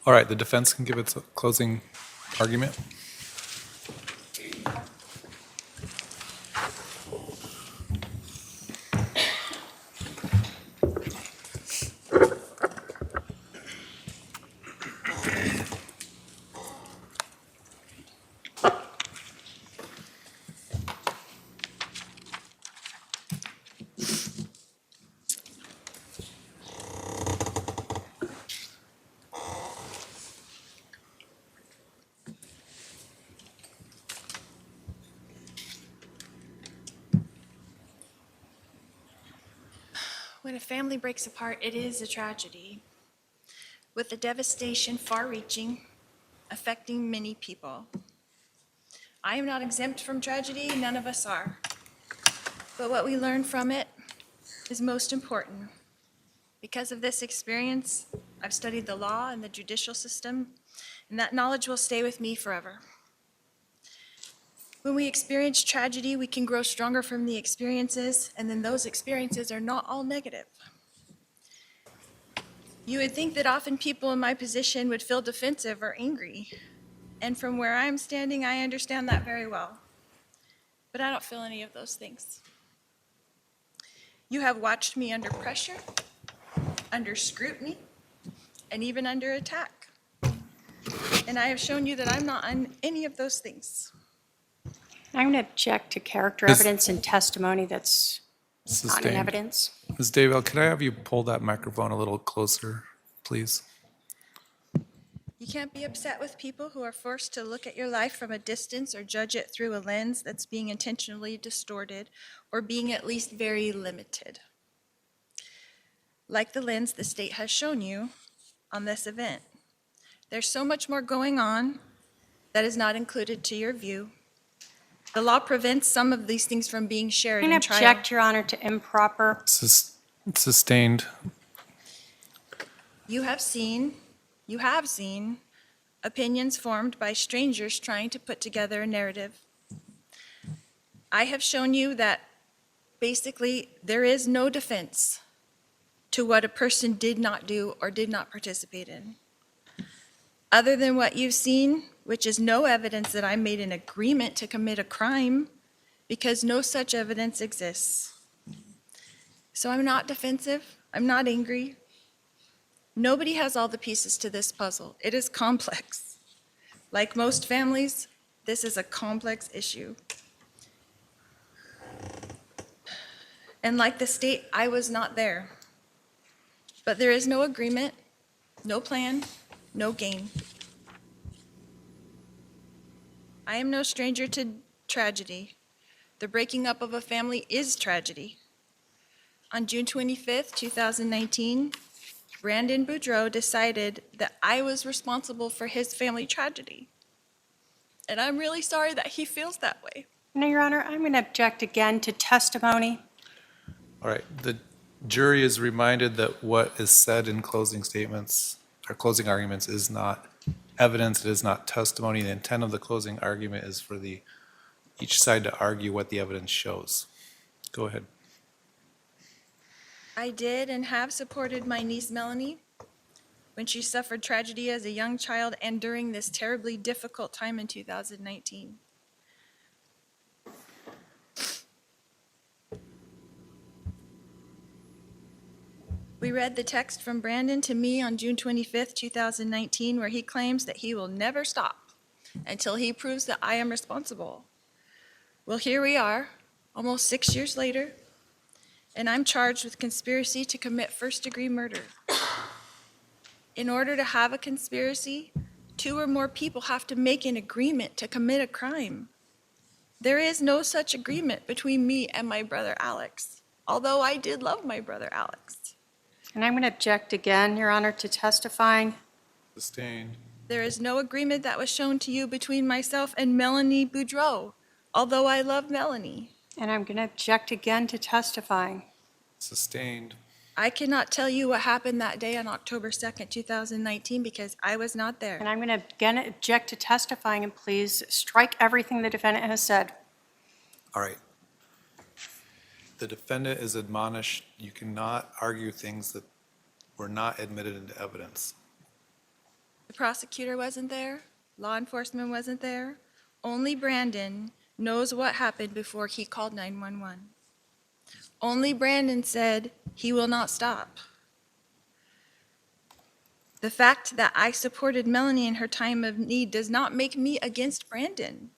All right, the defense can give its closing argument. When a family breaks apart, it is a tragedy, with the devastation far-reaching, affecting many people. I am not exempt from tragedy, none of us are. But what we learn from it is most important. Because of this experience, I've studied the law and the judicial system, and that knowledge will stay with me forever. When we experience tragedy, we can grow stronger from the experiences, and then those experiences are not all negative. You would think that often people in my position would feel defensive or angry. And from where I'm standing, I understand that very well. But I don't feel any of those things. You have watched me under pressure, under scrutiny, and even under attack. And I have shown you that I'm not on any of those things. I'm going to object to character Ms. evidence and testimony that's not in Sustained. evidence. Ms. Daybell, could I have you pull that microphone a little closer, please? You can't be upset with people who are forced to look at your life from a distance or judge it through a lens that's being intentionally distorted or being at least very limited. Like the lens the state has shown you on this event. There's so much more going on that is not included to your view. The law prevents some of these things from being shared I'm in going to trial. object, Your Honor, to improper. Sustained. You have seen opinions formed by strangers trying to put together a narrative. I have shown you that basically there is no defense to what a person did not do or did not participate in. Other than what you've seen, which is no evidence that I made an agreement to commit a crime, because no such evidence exists. So I'm not defensive, I'm not angry. Nobody has all the pieces to this puzzle. It is complex. Like most families, this is a complex issue. And like the state, I was not there. But there is no agreement, no plan, no game. I am no stranger to tragedy. The breaking up of a family is tragedy. On June 25th, 2019, Brandon Boudreaux decided that I was responsible for his family tragedy. And I'm really sorry that he feels that way. No, Your Honor, I'm going to object again to testimony. All right, the jury is reminded that what is said in closing statements or closing arguments is not evidence, it is not testimony. The intent of the closing argument is for each side to argue what the evidence shows. Go ahead. I did and have supported my niece Melani when she suffered tragedy as a young child and during this terribly difficult time in 2019. We read the text from Brandon to me on June 25th, 2019, where he claims that he will never stop until he proves that I am responsible. Well, here we are, almost 6 years later, and I'm charged with conspiracy to commit first-degree murder. In order to have a conspiracy, 2 or more people have to make an agreement to commit a crime. There is no such agreement between me and my brother Alex, although I did love my brother Alex. And I'm going to object again, Your Honor, to testifying. Sustained. There is no agreement that was shown to you between myself and Melani Boudreaux, although I love Melani. And I'm going to object again to testifying. Sustained. I cannot tell you what happened that day on October 2nd, 2019, because I was not And there. I'm going to again object to testifying, and please strike everything the defendant has said. All right. The defendant is admonished, you cannot argue things that were not admitted into evidence. The prosecutor wasn't there. Law enforcement wasn't there. Only Brandon knows what happened before he called 911. Only Brandon said he will not stop. The fact that I supported Melanie in her time of need does not make me against Brandon.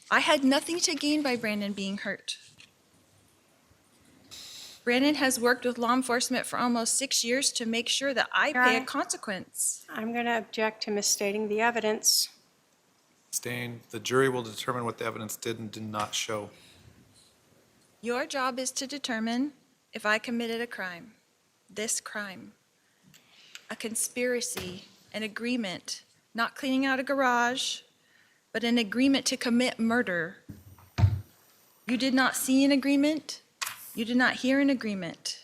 I had nothing to gain by Brandon being hurt. Brandon has worked with law enforcement for almost 6 years to make sure that I Your pay a Honor. consequence. I'm going to object to misstating the evidence. Sustained. The jury will determine what the evidence did and did not show. Your job is to determine if I committed a crime, this crime, a conspiracy, an agreement, not cleaning out a garage, but an agreement to commit murder. You did not see an agreement. You did not hear an agreement.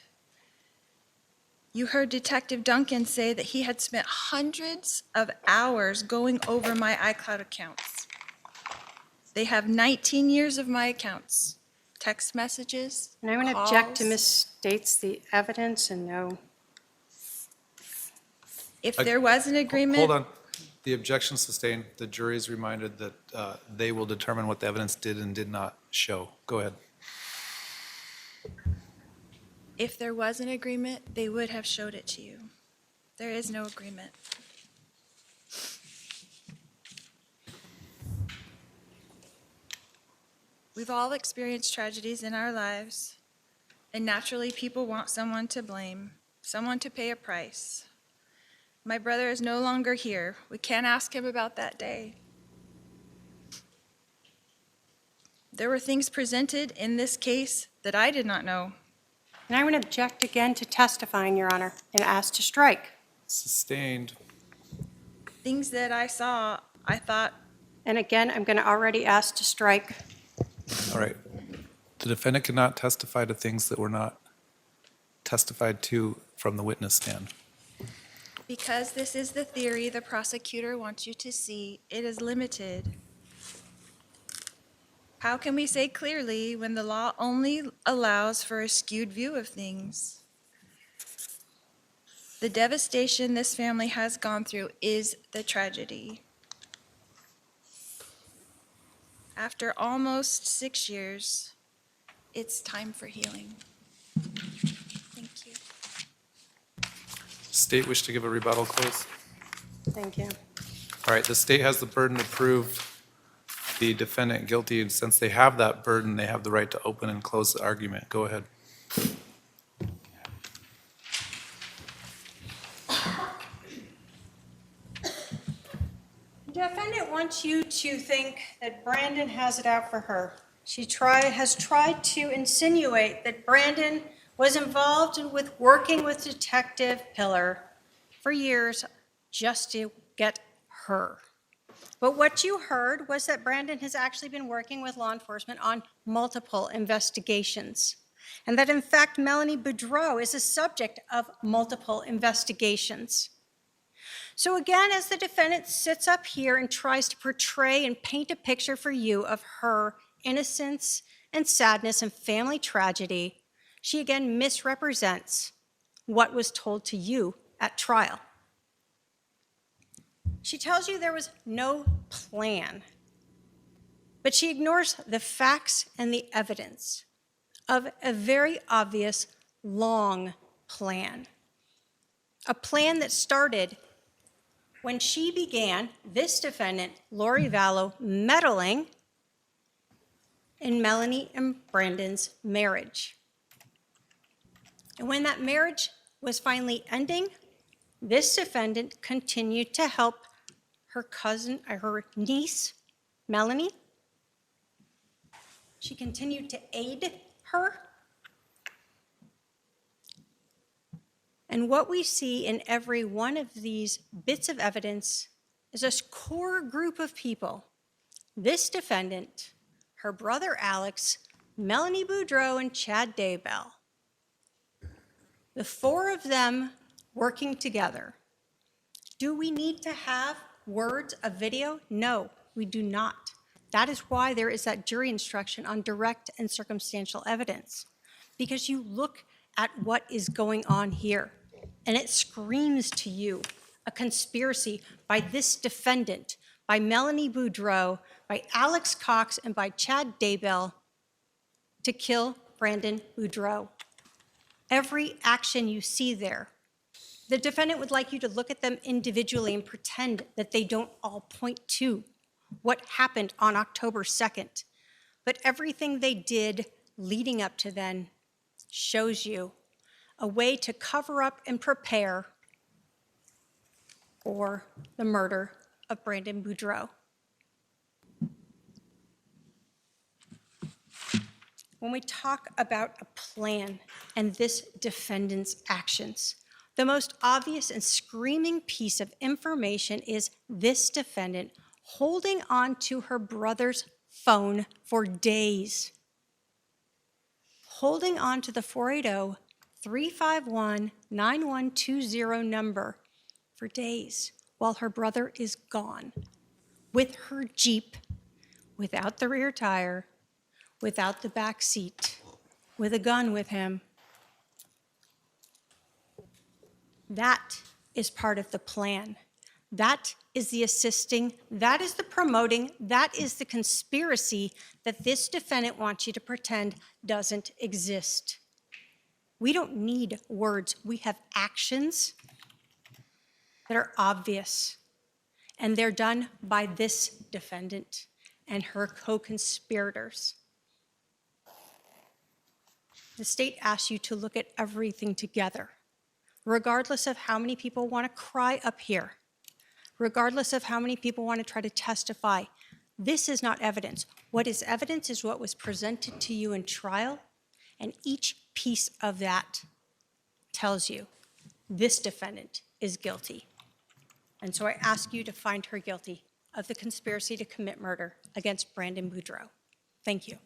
You heard Detective Duncan say that he had spent hundreds of hours going over my iCloud accounts. They have 19 years of my accounts, text messages, And I'm going to object to calls. misstates the evidence and no. If there was an agreement. Hold on. The objection sustained. The jury is reminded that they will determine what the evidence did and did not show. Go ahead. If there was an agreement, they would have showed it to you. There is no agreement. We've all experienced tragedies in our lives, and naturally people want someone to blame, someone to pay a price. My brother is no longer here. We can't ask him about that day. There were things presented in this case that I did not know. And I'm going to object again to testifying, Your Honor, and ask to strike. Sustained. Things that I saw, I thought, And again, I'm going to already ask to strike. All right. The defendant cannot testify to things that were not testified to from the witness stand. because this is the theory the prosecutor wants you to see, it is limited. How can we say clearly when the law only allows for a skewed view of things? The devastation this family has gone through is the tragedy. After almost 6 years, it's time for healing. Thank you. State wish to give a rebuttal, please? Thank you. All right, the state has the burden to prove the defendant guilty, and since they have that burden, they have the right to open and close the argument. Go ahead. Defendant wants you to think that Brandon has it out for her. She has tried to insinuate that Brandon was involved with working with Detective Pillar for years just to get her. But what you heard was that Brandon has actually been working with law enforcement on multiple investigations, and that in fact Melani Boudreaux is a subject of multiple investigations. So again, as the defendant sits up here and tries to portray and paint a picture for you of her innocence and sadness and family tragedy, she again misrepresents what was told to you at trial. She tells you there was no plan, but she ignores the facts and the evidence of a very obvious long plan. A plan that started when she began, this defendant, Lori Vallow, meddling in Melanie and Brandon's marriage. And when that marriage was finally ending, this defendant continued to help her niece, Melanie. She continued to aid her. And what we see in every one of these bits of evidence is a core group of people. This defendant, her brother Alex, Melani Boudreaux, and Chad Daybell. The four of them working together. Do we need to have words, a video? No, we do not. That is why there is that jury instruction on direct and circumstantial evidence, because you look at what is going on here, and it screams to you a conspiracy by this defendant, by Melani Boudreaux, by Alex Cox, and by Chad Daybell to kill Brandon Boudreaux. Every action you see there, the defendant would like you to look at them individually and pretend that they don't all point to what happened on October 2nd. But everything they did leading up to then shows you a way to cover up and prepare for the murder of Brandon Boudreaux. When we talk about a plan and this defendant's actions, the most obvious and screaming piece of information is this defendant holding on to her brother's phone for days, holding on to the 480-351-9120 number for days while her brother is gone, with her Jeep, without the rear tire, without the back seat, with a gun with him. That is part of the plan. That is the assisting, that is the promoting, that is the conspiracy that this defendant wants you to pretend doesn't exist. We don't need words. We have actions that are obvious, and they're done by this defendant and her co-conspirators. The state asks you to look at everything together, regardless of how many people want to cry up here, regardless of how many people want to try to testify. This is not evidence. What is evidence is what was presented to you in trial, and each piece of that tells you this defendant is guilty. And so I ask you to find her guilty of the conspiracy to commit murder against Brandon Boudreaux. Thank you.